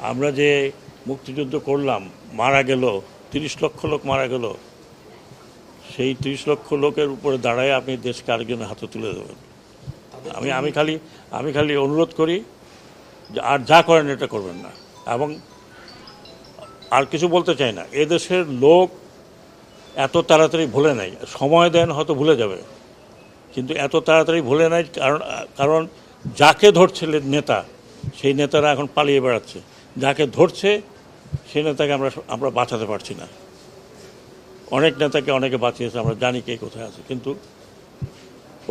আমরা যে মুক্তিযুদ্ধ করলাম, মারা গেল 30 লক্ষ লোক মারা গেল, সেই 30 লক্ষ লোকের উপরে দাঁড়ায় আপনি দেশকে আরেকজনের হাতে তুলে দেবেন। আমি খালি অনুরোধ করি যে আর যা করেন এটা করবেন না। এবং আর কিছু বলতে চাই না, এদেশের লোক এত তাড়াতাড়ি ভুলে নাই। সময় দেন, হয়তো ভুলে যাবে, কিন্তু এত তাড়াতাড়ি ভুলে নাই। কারণ যাকে ধরছে নেতা, সেই নেতারা এখন পালিয়ে বেড়াচ্ছে। যাকে ধরছে সেই নেতাকে আমরা বাঁচাতে পারছি না। অনেক নেতাকে অনেকে বাঁচিয়েছে, আমরা জানি কে কোথায় আছে। কিন্তু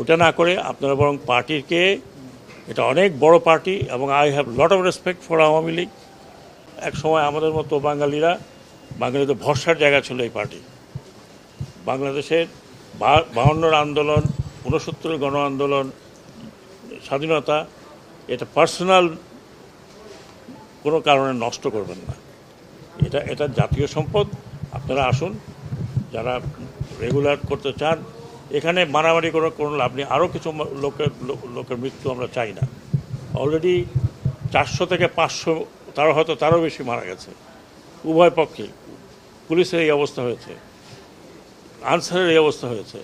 ওটা না করে আপনারা বরং পার্টিকে, এটা অনেক বড় পার্টি এবং I have lot of respect for Awami League. এক সময় আমাদের মতো বাঙালিদের ভরসার জায়গা ছিল এই পার্টি। বাংলাদেশের 52 আন্দোলন, 69 গণ আন্দোলন, স্বাধীনতা, এটা পার্সোনাল কোনো কারণে নষ্ট করবেন না। এটা জাতীয় সম্পদ। আপনারা আসুন, যারা রেগুলার করতে চান। এখানে মারামারি কোনো লাভ নেই। আরও কিছু লোকের মৃত্যু আমরা চাই না। অলরেডি 400 থেকে 500, তারও বেশি মারা গেছে উভয় পক্ষে। পুলিশের এই অবস্থা হয়েছে, আনসারের এই অবস্থা হয়েছে।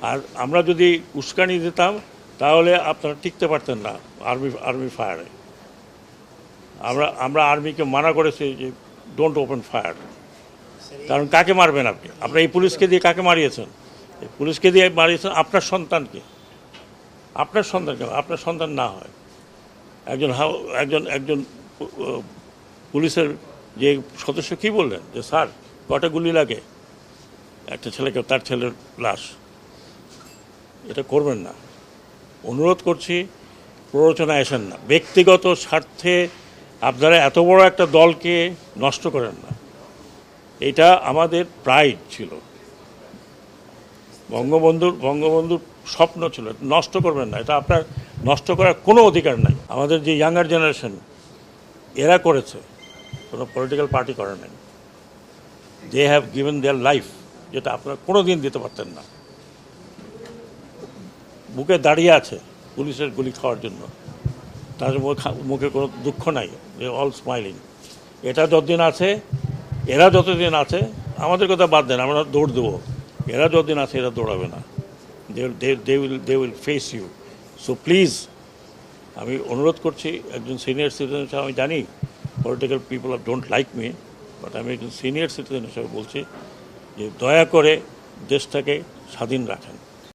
আর আমরা যদি উস্কানি দিতাম তাহলে আপনারা টিকতে পারতেন না আর্মি ফায়ারে। আমরা আর্মিকে মানা করেছি যে ডোন্ট ওপেন ফায়ার। কারণ কাকে মারবেন আপনি? আপনার এই পুলিশকে দিয়ে কাকে মারিয়েছেন? পুলিশকে দিয়ে মারিয়েছেন আপনার সন্তানকে। আপনার সন্তান না হয় একজন পুলিশের যে সদস্য কী বললেন যে স্যার কটা গুলি লাগে একটা ছেলেকে, তার ছেলের লাশ। এটা করবেন না, অনুরোধ করছি। প্ররোচনায় আসেন না, ব্যক্তিগত স্বার্থে আপনারা এত বড় একটা দলকে নষ্ট করেন না। এটা আমাদের প্রাইড ছিল, বঙ্গবন্ধুর স্বপ্ন ছিল। নষ্ট করবেন না, এটা আপনার নষ্ট করার কোনো অধিকার নাই। আমাদের যে ইয়াঙ্গার জেনারেশন, এরা করেছে, কোনো পলিটিক্যাল পার্টি করে নাই। They have given their life, যেটা আপনারা কোনো দিন দিতে পারতেন না। বুকে দাঁড়িয়ে আছে পুলিশের গুলি খাওয়ার জন্য, তাদের মুখে কোনো দুঃখ নাই, দে অল স্মাইলিং। এটা যতদিন আছে, এরা যতদিন আছে, আমাদের কথা বাদ দেন, আমরা দৌড় দেবো। এরা যতদিন আছে এরা দৌড়াবে না। They will face you. So please, আমি অনুরোধ করছি, একজন সিনিয়র সিটিজেন হিসেবে আমি জানি political people don't like me, but আমি একজন সিনিয়র সিটিজেন হিসেবে বলছি যে দয়া করে দেশটাকে স্বাধীন রাখেন।